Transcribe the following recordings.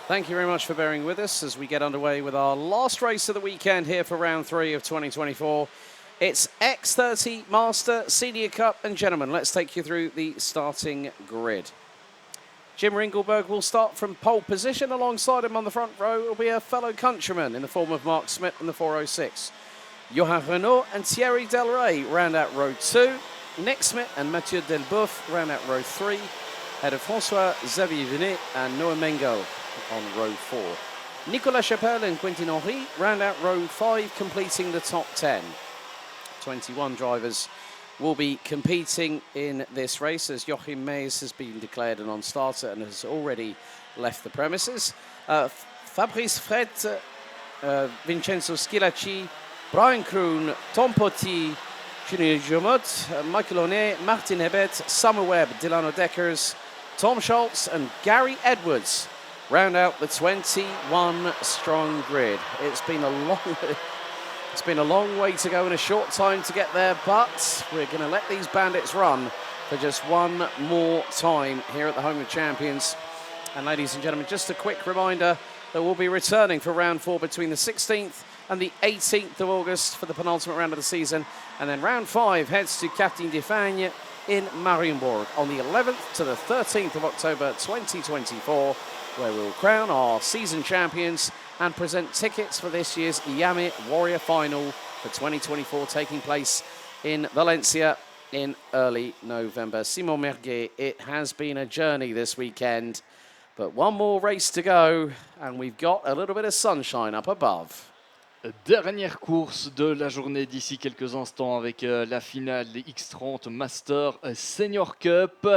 Thank you very much for bearing with us as we get underway with our last race of the weekend here for round 3 of 2024. It's X30 Master Senior Cup, and gentlemen, let's take you through the starting grid. Jim Ringelberg will start from pole position. Alongside him on the front row will be a fellow countryman in the form of Mark Smith in the 406. Johan Renault and Thierry Del Rey round out row 2. Nick Smith and Mathieu Delboeuf round out row 3. Ahead of François Xavier Venet and Noah Mengo on row 4. Nicolas Chapelle and Quentin Henry round out row 5, completing the top 10. 21 drivers will be competing in this race, as Joachim Mees has been declared a non-starter and has already left the premises. Fabrice Fret, Vincenzo Schilacci, Brian Kroon, Tom Potty, Junior Jomot, Michael Onet, Martin Hebet, Summer Webb, Delano Deckers, Tom Schultz and Gary Edwards round out the 21 strong grid. It's been a long way to go and a short time to get there, but we're going to let these bandits run for just one more time here at the Home of Champions. And ladies and gentlemen, just a quick reminder that we'll be returning for round 4 between the 16th and the 18th of August for the penultimate round of the season. And then round 5 heads to Captain Defagne in Marienborg on the 11th to the 13th of October 2024, where we'll crown our season champions and present tickets for this year's Yame Warrior Final for 2024, taking place in Valencia in early November. Simon Merguet, it has been a journey this weekend, but one more race to go, and we've got a little bit of sunshine up above. Dernière course de la journée d'ici quelques instants avec la finale des X30 Master Senior Cup.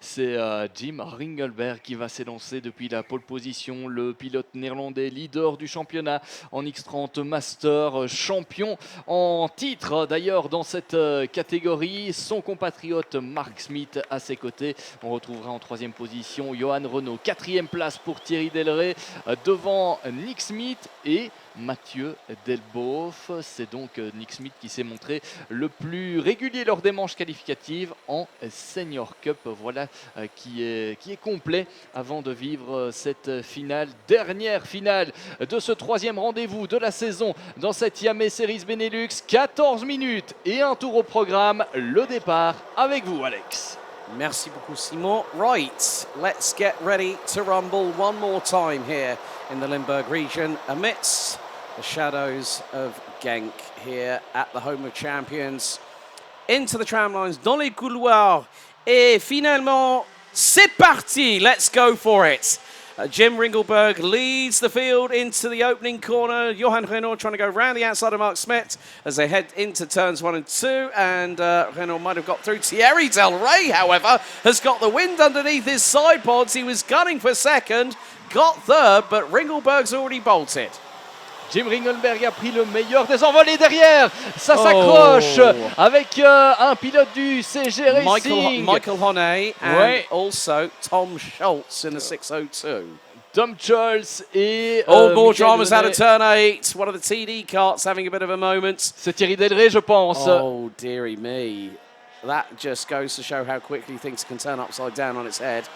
C'est Jim Ringelberg qui va s'élancer depuis la pole position, le pilote néerlandais leader du championnat en X30 Master, champion en titre d'ailleurs dans cette catégorie. Son compatriote Mark Smith à ses côtés. On retrouvera en 3e position Johan Renault, 4e place pour Thierry Del Rey, devant Nick Smith et Mathieu Delboeuf. C'est donc Nick Smith qui s'est montré le plus régulier lors des manches qualificatives en Senior Cup. Voilà qui est complet avant de vivre cette finale, dernière finale de ce 3e rendez-vous de la saison dans cette Yame Series Benelux. 14 minutes et un tour au programme. Le départ avec vous, Alex. Merci beaucoup, Simon. Right, let's get ready to rumble one more time here in the Limburg region amidst the shadows of Genk here at the Home of Champions. Into the tram lines, dans les couloirs, et finalement, c'est parti, let's go for it. Jim Ringelberg leads the field into the opening corner. Johan Renault trying to go round the outside of Mark Smith as they head into turns 1 and 2. And Renault might have got through. Thierry Del Rey, however, has got the wind underneath his side pods. He was gunning for second, got third, but Ringelberg's already bolted. Jim Ringelberg a pris le meilleur des envolées derrière. Ça s'accroche avec un pilote du CG Racing. Michael Honnet and also Tom Schultz in the 602. Tom Schultz et... more dramas out of turn 8. One of the TD carts having a bit of a moment. C'est Thierry Del Rey, je pense. Oh, dearie me. That just goes to show how quickly things can turn upside down on its head.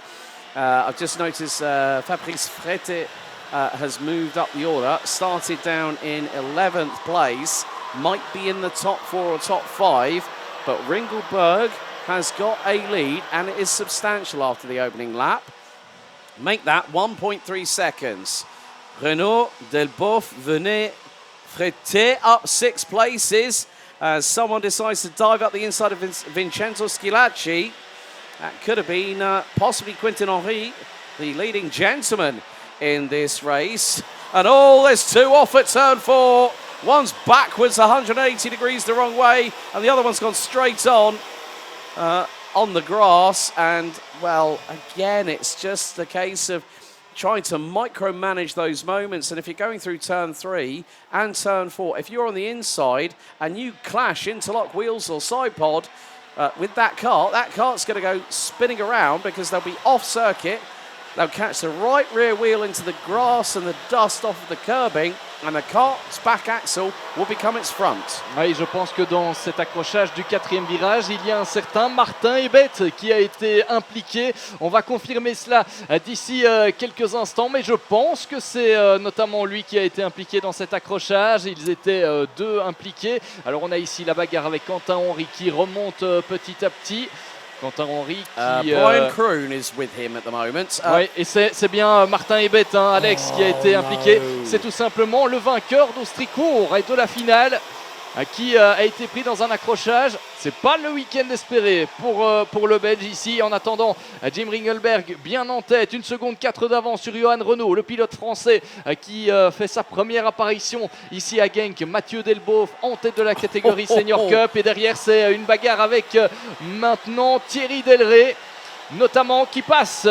I've just noticed Fabrice Frete has moved up the order, started down in 11th place, might be in the top 4 or top 5, but Ringelberg has got a lead, and it is substantial after the opening lap. Make that 1.3 seconds. Renault, Delboeuf, Venet, Frete up 6 places as someone decides to dive up the inside of Vincenzo Schilacci. That could have been possibly Quentin Henry, the leading gentleman in this race. And there's 2 off at turn 4. One's backwards 180 degrees the wrong way, and the other one's gone straight on the grass. And, well, again, it's just a case of trying to micromanage those moments. And if you're going through turn 3 and turn 4, if you're on the inside and you clash interlock wheels or side pod with that cart's going to go spinning around because they'll be off circuit. They'll catch the right rear wheel into the grass and the dust off of the curbing, and the cart's back axle will become its front. Oui, je pense que dans cet accrochage du quatrième virage, il y a un certain Martin Hebet qui a été impliqué. On va confirmer cela d'ici quelques instants, mais je pense que c'est notamment lui qui a été impliqué dans cet accrochage. Ils étaient deux impliqués. Alors on a ici la bagarre avec Quentin Henry qui remonte petit à petit. Quentin Henry qui... Brian Kroon is with him at the moment. Oui, et c'est bien Martin Hebet, hein, Alex, qui a été impliqué. C'est tout simplement le vainqueur d'Austricourt et de la finale qui a été pris dans un accrochage. C'est pas le week-end espéré pour le Belge ici. En attendant, Jim Ringelberg bien en tête, 1 seconde 4 d'avance sur Johan Renaud, le pilote français qui fait sa première apparition ici à Genk. Mathieu Delboeuf en tête de la catégorie Senior Cup, et derrière c'est une bagarre avec maintenant Thierry Delray notamment, qui passe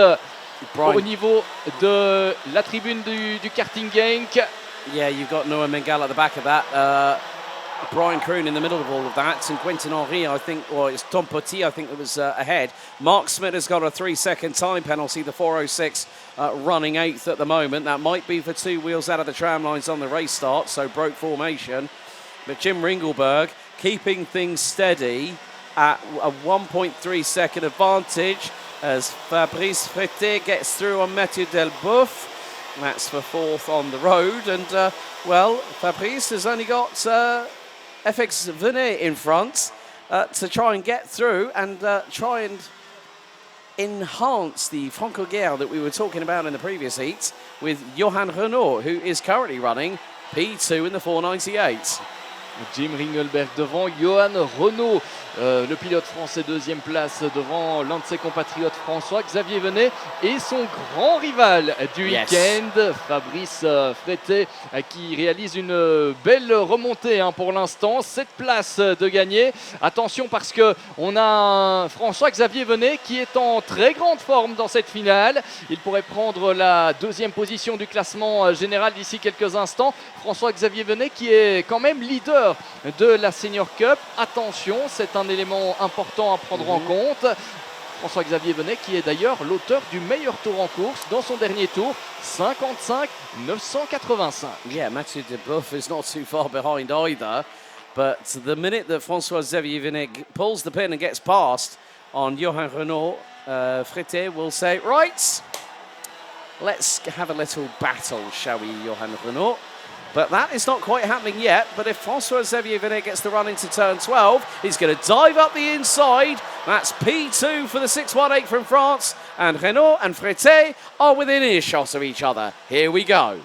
au niveau de la tribune du karting Genk. Yeah, you've got Noah Mengal at the back of that. Brian Kroon in the middle of all of that, and Quentin Henry, I think, or it's Tom Petit, I think, that was ahead. Mark Smith has got a 3-second time penalty, the 4:06 running 8th at the moment. That might be for 2 wheels out of the tram lines on the race start, so broke formation. But Jim Ringelberg keeping things steady at a 1.3 second advantage as Fabrice Freté gets through on Mathieu Delboeuf. That's for 4th on the road, and well, Fabrice has only got FX Venet in front to try and get through and try and enhance the Franco-Guerre that we were talking about in the previous heats with Johan Renaud, who is currently running P2 in the 498. Jim Ringelberg devant Johan Renaud, le pilote français, deuxième place devant l'un de ses compatriotes François Xavier Venet et son grand rival du week-end, Fabrice Freté, qui réalise une belle remontée pour l'instant, 7 places de gagné. Attention parce que on a un François Xavier Venet qui est en très grande forme dans cette finale. Il pourrait prendre la deuxième position du classement général d'ici quelques instants. François Xavier Venet qui est quand même leader de la Senior Cup. Attention, c'est un élément important à prendre en compte. François Xavier Venet qui est d'ailleurs l'auteur du meilleur tour en course dans son dernier tour, 55,985. Yeah, Mathieu Delboeuf is not too far behind either, but the minute that François Xavier Venet pulls the pin and gets past on Johan Renaud, Freté will say, right, let's have a little battle, shall we, Johan Renaud? But that is not quite happening yet. But if François Xavier Venet gets the run into turn 12, he's going to dive up the inside. That's P2 for the 618 from France. And Renaud and Freté are within earshot of each other. Here we go.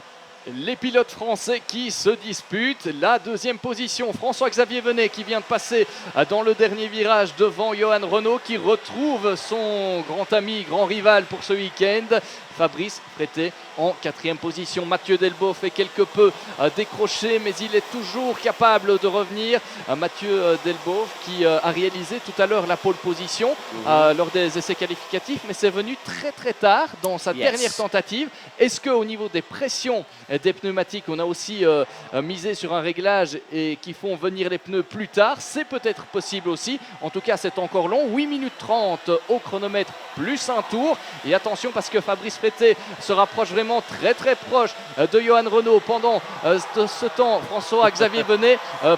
Les pilotes français qui se disputent la deuxième position. François-Xavier Venet qui vient de passer dans le dernier virage devant Johan Renaud, qui retrouve son grand ami, grand rival pour ce week-end, Fabrice Freté en quatrième position. Mathieu Delboeuf est quelque peu décroché, mais il est toujours capable de revenir. Mathieu Delboeuf qui a réalisé tout à l'heure la pole position lors des essais qualificatifs, mais c'est venu très très tard dans sa dernière tentative. Est-ce qu'au niveau des pressions des pneumatiques, on a aussi misé sur un réglage et qui font venir les pneus plus tard? C'est peut-être possible aussi. En tout cas, c'est encore long. 8 minutes 30 au chronomètre plus un tour. Et attention parce que Fabrice Freté se rapproche vraiment très très proche de Johan Renaud. Pendant ce temps, François-Xavier Venet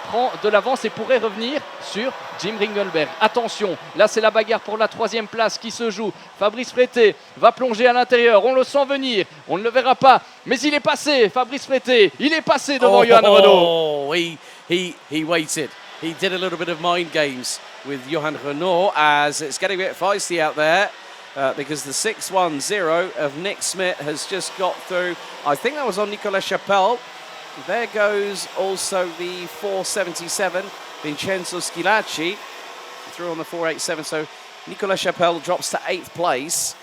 prend de l'avance et pourrait revenir sur Jim Ringelberg. Attention, là c'est la bagarre pour la troisième place qui se joue. Fabrice Freté va plonger à l'intérieur. On le sent venir. On ne le verra pas. Mais il est passé, Fabrice Freté. Il est passé devant Johan Renaud. He waited. He did a little bit of mind games with Johan Renaud as it's getting a bit feisty out there. Because the 610 of Nick Smith has just got through. I think that was on Nicolas Chapelle. There goes also the 477, Vincenzo Schilacci, through on the 487. So Nicolas Chapelle drops to 8th place.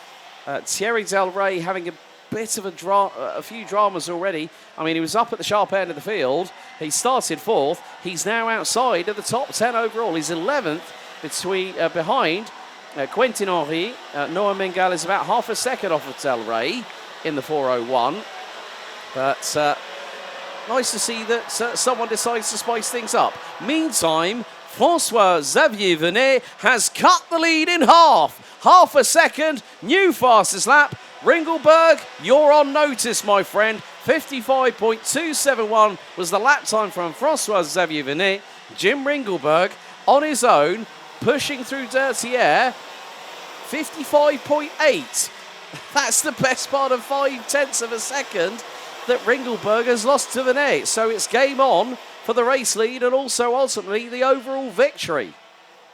Thierry Delray having a bit of a few dramas already. I mean, he was up at the sharp end of the field. He started 4th. He's now outside of the top 10 overall. He's 11th behind Quentin Henry. Noah Mengal is about half a second off of Delray in the 401. But nice to see that someone decides to spice things up. Meantime, François Xavier Venet has cut the lead in half. Half a second, new fastest lap, Ringelberg, you're on notice, my friend. 55.271 was the lap time from François-Xavier Venet. Jim Ringelberg on his own, pushing through dirty air. 55.8. That's the best part of 0.5 of a second that Ringelberg has lost to Venet. So it's game on for the race lead and also ultimately the overall victory.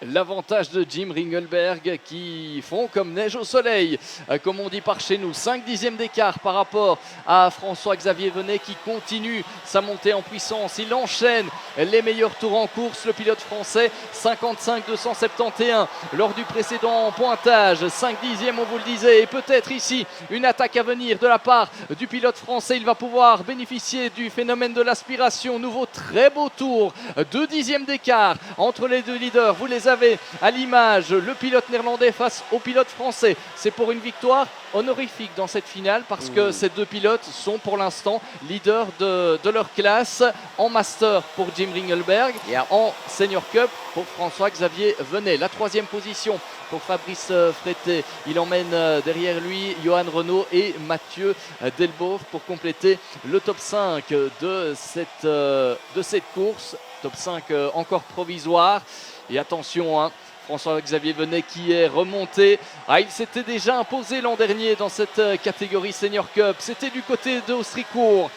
L'avantage de Jim Ringelberg qui fond comme neige au soleil, comme on dit par chez nous. 5 dixièmes d'écart par rapport à François-Xavier Venet qui continue sa montée en puissance. Il enchaîne les meilleurs tours en course, le pilote français. 55-271 lors du précédent pointage. 5 dixièmes, on vous le disait. Et peut-être ici une attaque à venir de la part du pilote français. Il va pouvoir bénéficier du phénomène de l'aspiration. Nouveau très beau tour. 2 dixièmes d'écart entre les deux leaders. Vous les avez à l'image, le pilote néerlandais face au pilote français. C'est pour une victoire honorifique dans cette finale parce que ces deux pilotes sont pour l'instant leaders de leur classe en Master pour Jim Ringelberg, en Senior Cup pour François-Xavier Venet. La 3e position pour Fabrice Fretté. Il emmène derrière lui Johan Renaud et Mathieu Delbove pour compléter le top 5 de cette course. Top 5 encore provisoire. Et attention, hein, François-Xavier Venet qui est remonté. Il s'était déjà imposé l'an dernier dans cette catégorie Senior Cup. C'était du côté de Austricourt.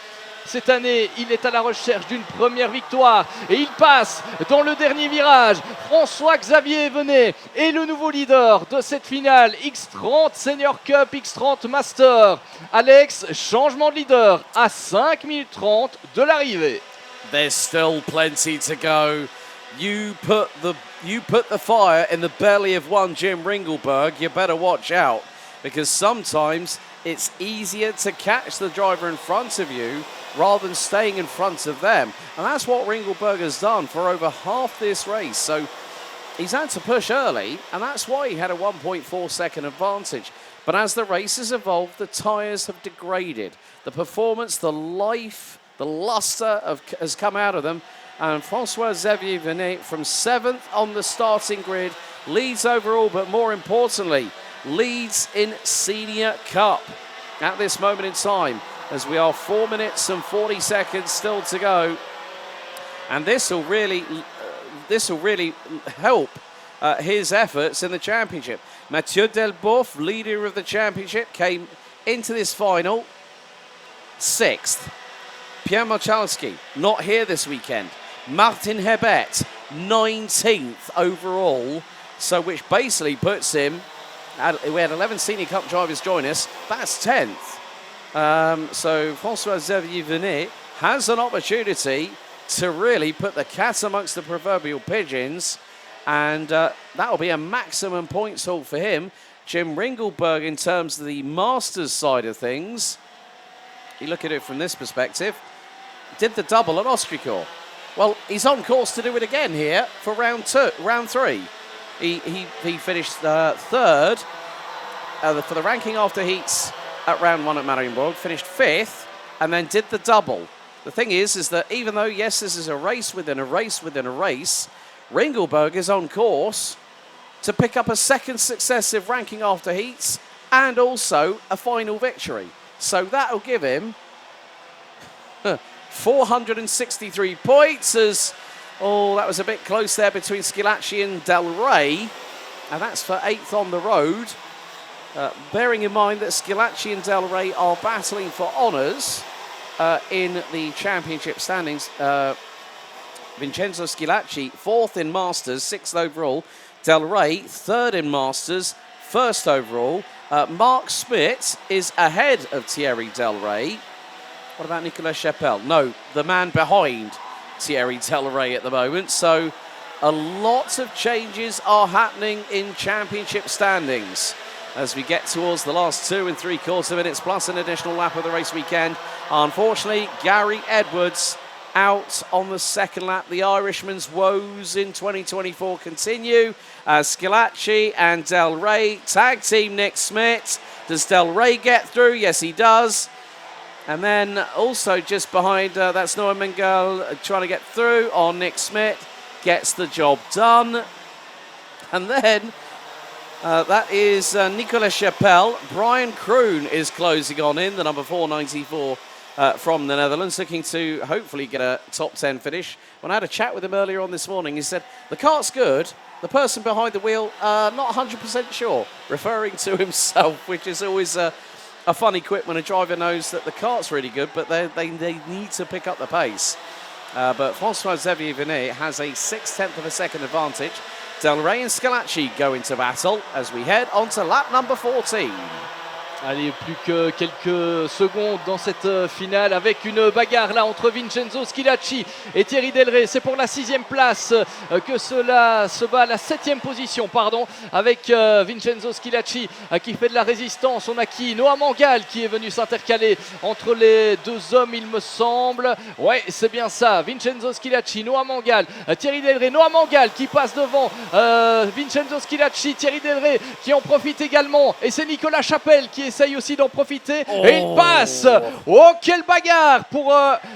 Cette année, il est à la recherche d'une première victoire et il passe dans le dernier virage. François-Xavier Venet est le nouveau leader de cette finale X30 Senior Cup, X30 Master. Alex, changement de leader à 5 minutes 30 de l'arrivée. There's still plenty to go. You put the fire in the belly of one Jim Ringelberg, you better watch out because sometimes it's easier to catch the driver in front of you rather than staying in front of them. And that's what Ringelberg has done for over half this race. So he's had to push early and that's why he had a 1.4 second advantage. But as the race has evolved, the tyres have degraded. The performance, the life, the luster has come out of them. And François-Xavier Venet from 7th on the starting grid, leads overall, but more importantly, leads in Senior Cup at this moment in time, as we are 4 minutes and 40 seconds still to go. And this will really help his efforts in the championship. Mathieu Delbove, leader of the championship, came into this final 6th. Pierre Mochalski, not here this weekend. Martin Hebert, 19th overall, so which basically puts him, we had 11 Senior Cup drivers join us, that's 10th. So François-Xavier Venet has an opportunity to really put the cat amongst the proverbial pigeons, and that will be a maximum points haul for him. Jim Ringelberg, in terms of the Masters side of things, you look at it from this perspective, did the double at Austricourt. Well, he's on course to do it again here for round 3. He finished third for the ranking after heats at round 1 at Marienburg, finished 5th, and then did the double. The thing is that even though, yes, this is a race within a race within a race, Ringelberg is on course to pick up a second successive ranking after heats and also a final victory. So that'll give him 463 points as, that was a bit close there between Schilacci and Del Rey, and that's for 8th on the road. Bearing in mind that Schilacci and Del Rey are battling for honours in the championship standings. Vincenzo Schilacci, 4th in Masters, 6th overall. Del Rey, 3rd in Masters, 1st overall. Mark Schmidt is ahead of Thierry Del Rey. What about Nicolas Chappelle? No, the man behind Thierry Del Rey at the moment. So a lot of changes are happening in championship standings as we get towards the last 2 3/4 minutes plus an additional lap of the race weekend. Unfortunately, Gary Edwards out on the second lap. The Irishman's woes in 2024 continue as Schilacci and Del Rey tag team Nick Schmidt. Does Del Rey get through? Yes, he does. And then also just behind, that's Noah Mengel trying to get through on Nick Schmidt. Gets the job done. And then That is Nicolas Chapelle. Brian Kroon is closing on in, the number 494 from the Netherlands, looking to hopefully get a top 10 finish. When I had a chat with him earlier on this morning, he said, the kart's good, the person behind the wheel, not 100% sure, referring to himself, which is always a funny quip when a driver knows that the kart's really good, but they need to pick up the pace. But François-Xavier Venet has a 6/10 of a second advantage. Del Rey and Scalacci go into battle as we head on to lap number 14. Allez, plus que quelques secondes dans cette finale avec une bagarre là entre Vincenzo Schilacci et Thierry Delray. C'est pour la 6e place que cela se bat, la 7e position, pardon, avec Vincenzo Schilacci qui fait de la résistance. On a qui? Noah Mangal qui est venu s'intercaler entre les deux hommes, il me semble. Ouais, c'est bien ça. Vincenzo Schilacci, Noah Mangal, Thierry Delray. Noah Mangal qui passe devant Vincenzo Schilacci, Thierry Delray qui en profite également. Et c'est Nicolas Chapelle qui essaye aussi d'en profiter et il passe. Oh, quelle bagarre pour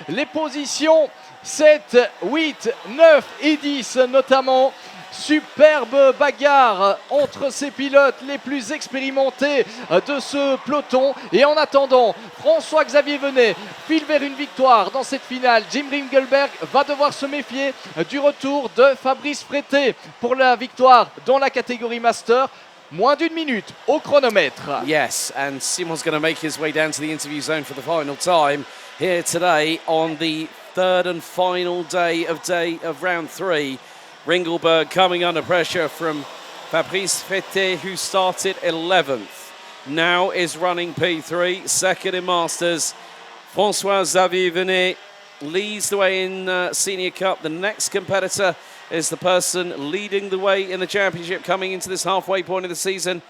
les positions 7, 8, 9 et 10 notamment. Superbe bagarre entre ces pilotes les plus expérimentés de ce peloton. Et en attendant, François-Xavier Venet file vers une victoire dans cette finale. Jim Ringelberg va devoir se méfier du retour de Fabrice Frété pour la victoire dans la catégorie Master. Moins d'1 minute au chronomètre. Yes, and Simon's going to make his way down to the interview zone for the final time here today on the third and final day of round 3. Ringelberg coming under pressure from Fabrice Frété, who started 11th. Now is running P3, second in Masters. François-Xavier Venet leads the way in Senior Cup. The next competitor is the person leading the way in the championship coming into this halfway point of the season.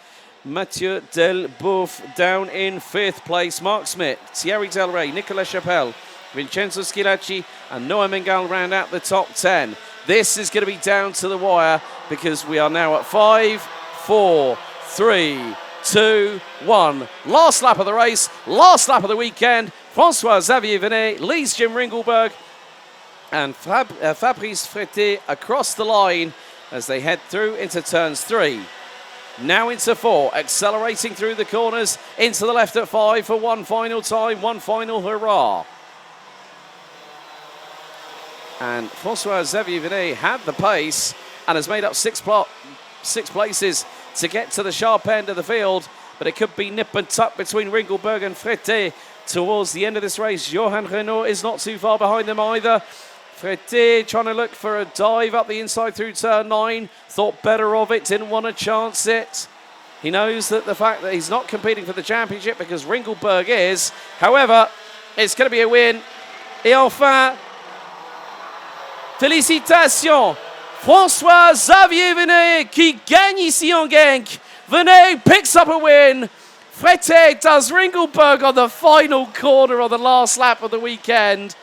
Mathieu Delboeuf down in 5th place. Mark Smith, Thierry Delray, Nicolas Chapelle, Vincenzo Schilacci and Noah Mengal round out the top 10. This is going to be down to the wire because we are now at 5, 4, 3, 2, 1. Last lap of the race, last lap of the weekend. François-Xavier Venet leads Jim Ringelberg and Fabrice Frété across the line as they head through into turns 3. Now into 4, accelerating through the corners, into the left at 5 for one final time, one final hurrah. And François-Xavier Venet had the pace and has made up 6 places to get to the sharp end of the field, but it could be nip and tuck between Ringelberg and Frété towards the end of this race. Johan Renault is not too far behind them either. Frété trying to look for a dive up the inside through turn 9. Thought better of it, didn't want to chance it. He knows that the fact that he's not competing for the championship because Ringelberg is. However, it's going to be a win. Et enfin, félicitations, François-Xavier Venet qui gagne ici en Genk. Venet picks up a win. Frété does Ringelberg on the final corner on the last lap of the weekend.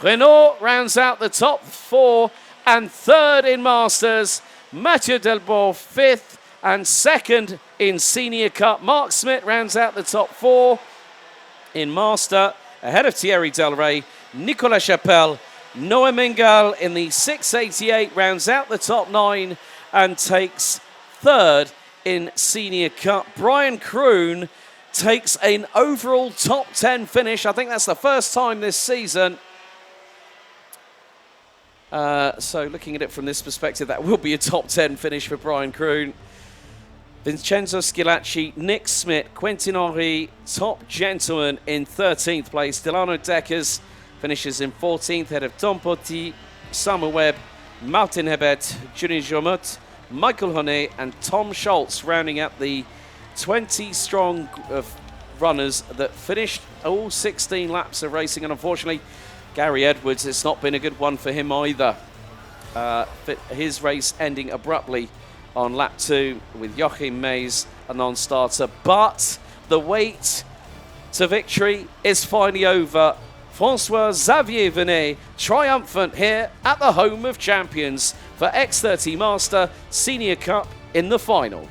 Renault rounds out the top 4 and 3rd in Masters. Mathieu Delboeuf 5th and 2nd in Senior Cup. Mark Smith rounds out the top 4 in Master ahead of Thierry Delray. Nicolas Chapelle, Noah Mengal in the 688 rounds out the top 9 and takes 3rd in Senior Cup. Brian Kroon takes an overall top 10 finish. I think that's the first time this season. So looking at it from this perspective, that will be a top 10 finish for Brian Kroon. Vincenzo Schilacci, Nick Smith, Quentin Henry, top gentleman in 13th place. Delano Deckers finishes in 14th, ahead of Tom Potty, Samuel Webb, Martin Hebert, Julien Jomut, Michael Honnet and Tom Schultz rounding out the 20 strong runners that finished all 16 laps of racing. And unfortunately, Gary Edwards, it's not been a good one for him either. His race ending abruptly on lap 2 with Joachim Mays, a non-starter. But the wait to victory is finally over. François-Xavier Venet triumphant here at the home of champions for X30 Master Senior Cup in the final.